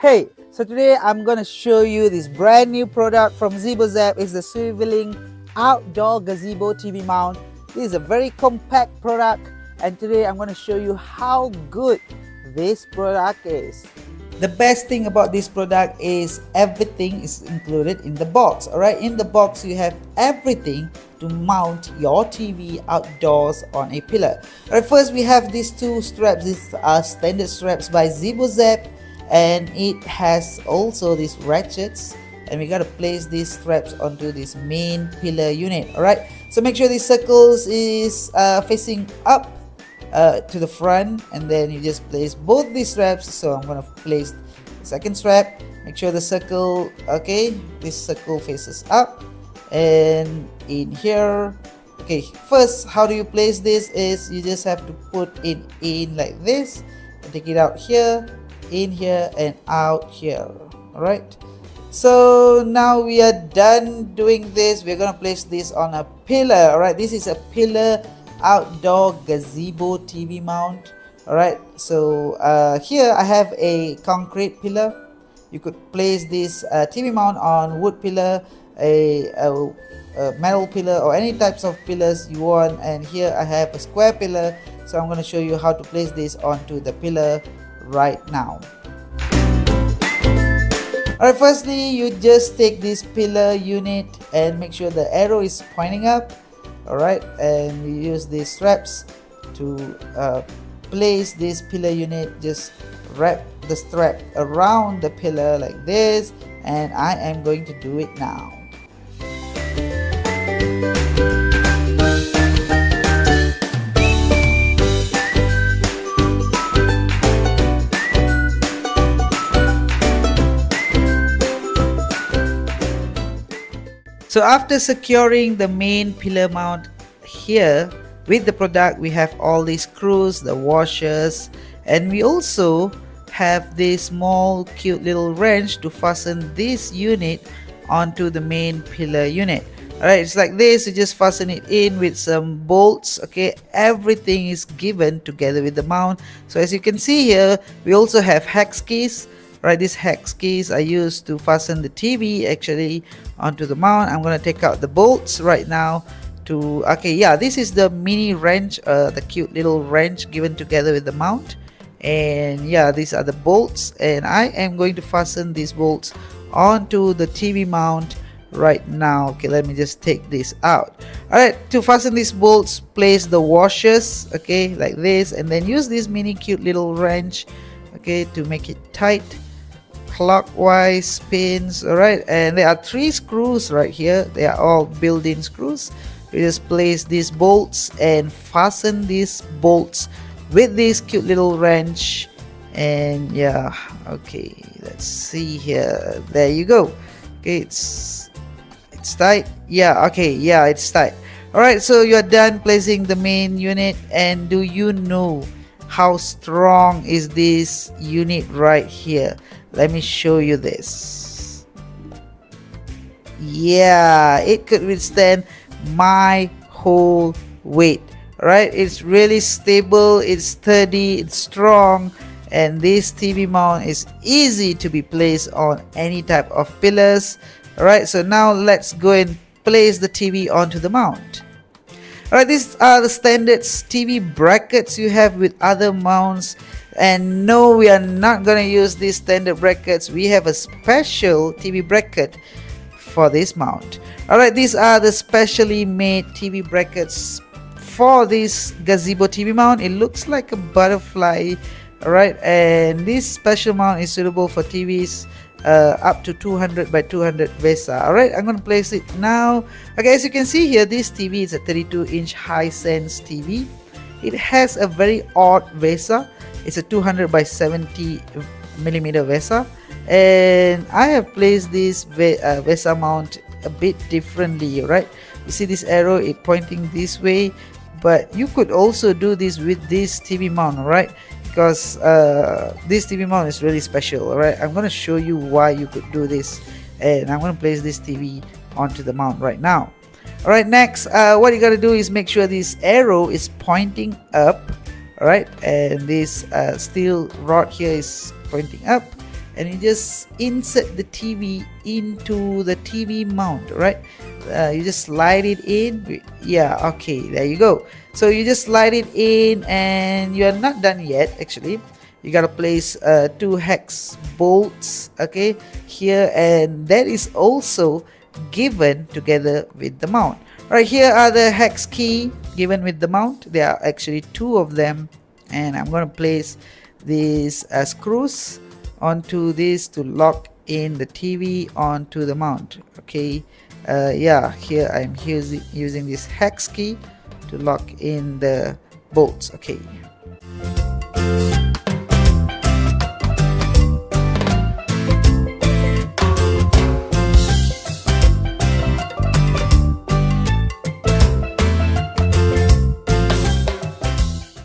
Hey, so today I'm gonna show you this brand new product from ZeboZap. It's the Swiveling outdoor gazebo TV mount. This is a very compact product, and today I'm gonna show you how good this product is. The best thing about this product is everything is included in the box. Alright, in the box you have everything to mount your TV outdoors on a pillar. Alright, first we have these two straps. These are standard straps by ZeboZap, and it has also these ratchets, and we gotta place these straps onto this main pillar unit. Alright, so make sure the circles is facing up to the front, and then you just place both these straps. So I'm gonna place the second strap. Make sure the circle, okay, this circle faces up, and in here. Okay, first how do you place this is you just have to put it in like this and take it out here, in here, and out here. All right, so now we are done doing this. We're gonna place this on a pillar. All right, this is a pillar outdoor gazebo TV mount. All right, so here I have a concrete pillar. You could place this TV mount on wood pillar, a metal pillar, or any types of pillars you want. And here I have a square pillar, so I'm going to show you how to place this onto the pillar right now. Alright, firstly you just take this pillar unit and make sure the arrow is pointing up. Alright, and we use these straps to place this pillar unit. Just wrap the strap around the pillar like this, and I am going to do it now. So after securing the main pillar mount here with the product, we have all these screws, the washers, and we also have this small cute little wrench to fasten this unit onto the main pillar unit. Alright, it's like this. You just fasten it in with some bolts. Okay, everything is given together with the mount. So as you can see here, we also have hex keys. Right, these hex keys are used to fasten the TV actually onto the mount. I'm going to take out the bolts right now to, okay, yeah, this is the mini wrench, the cute little wrench given together with the mount. And yeah, these are the bolts, and I am going to fasten these bolts onto the TV mount right now. Okay, let me just take this out. Alright, to fasten these bolts, place the washers, okay, like this, and then use this mini cute little wrench, okay, to make it tight. Clockwise spins. Alright, and there are 3 screws right here. They are all built-in screws. We just place these bolts and fasten these bolts with this cute little wrench. And yeah, okay, let's see here. There you go. Okay, it's tight. Yeah, okay, yeah, it's tight. Alright, so you're done placing the main unit, and do you know how strong is this unit right here? Let me show you this. Yeah, it could withstand my whole weight. Right, it's really stable, it's sturdy, it's strong, and this TV mount is easy to be placed on any type of pillars. Alright, so now let's go and place the TV onto the mount. Alright, these are the standard TV brackets you have with other mounts. And no, we are not going to use these standard brackets. We have a special TV bracket for this mount. Alright, these are the specially made TV brackets for this gazebo TV mount. It looks like a butterfly. Alright, and this special mount is suitable for TVs up to 200 by 200 VESA. Alright, I'm going to place it now. Okay, as you can see here, this TV is a 32-inch high-sense TV. It has a very odd VESA. It's a 200 by 70 millimeter VESA, and I have placed this VESA mount a bit differently. Right, you see this arrow, it pointing this way, but you could also do this with this TV mount. Right, because this TV mount is really special. Alright, I'm going to show you why you could do this, and I'm going to place this TV onto the mount right now. Alright, next what you got to do is make sure this arrow is pointing up. Alright, and this steel rod here is pointing up. and you just insert the TV into the TV mount, right? You just slide it in. Yeah, okay, there you go. So you just slide it in, and you are not done yet. Actually, you gotta place 2 hex bolts, okay, here, and that is also given together with the mount. Right, here are the hex key given with the mount. There are actually 2 of them, and I'm going to place these screws onto this to lock in the TV onto the mount. Okay, yeah, here I'm using this hex key to lock in the bolts. Okay.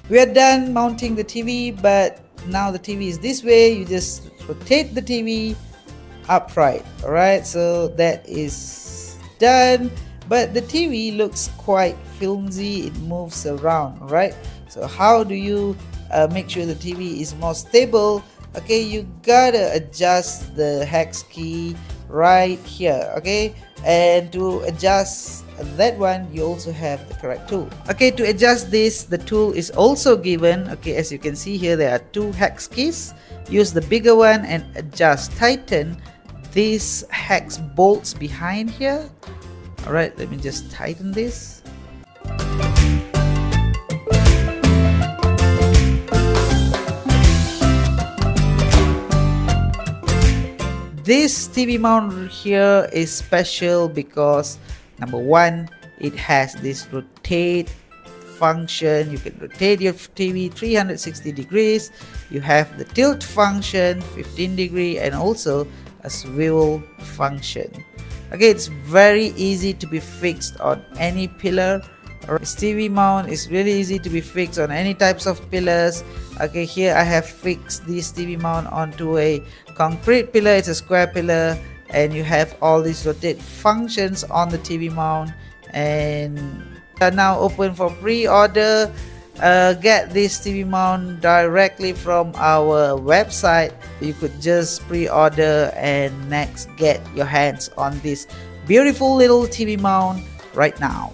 We are done mounting the TV, but now the TV is this way. You just rotate the TV upright. Alright, so that is done, but the TV looks quite flimsy. It moves around, right? So how do you make sure the TV is more stable? Okay, you gotta adjust the hex key right here, okay, and to adjust that one you also have the correct tool. Okay, to adjust this, the tool is also given. Okay, as you can see here, there are 2 hex keys. Use the bigger one and adjust, tighten these hex bolts behind here. Alright, let me just tighten this. This TV mount here is special because number 1, it has this rotate function. You can rotate your TV 360 degrees. You have the tilt function 15 degree, and also a swivel function. Okay, it's very easy to be fixed on any pillar. This TV mount is really easy to be fixed on any types of pillars. Okay, here I have fixed this TV mount onto a concrete pillar. It's a square pillar, and you have all these rotate functions on the TV mount, and are now open for pre-order. Get this TV mount directly from our website. You could just pre-order and next get your hands on this beautiful little TV mount right now.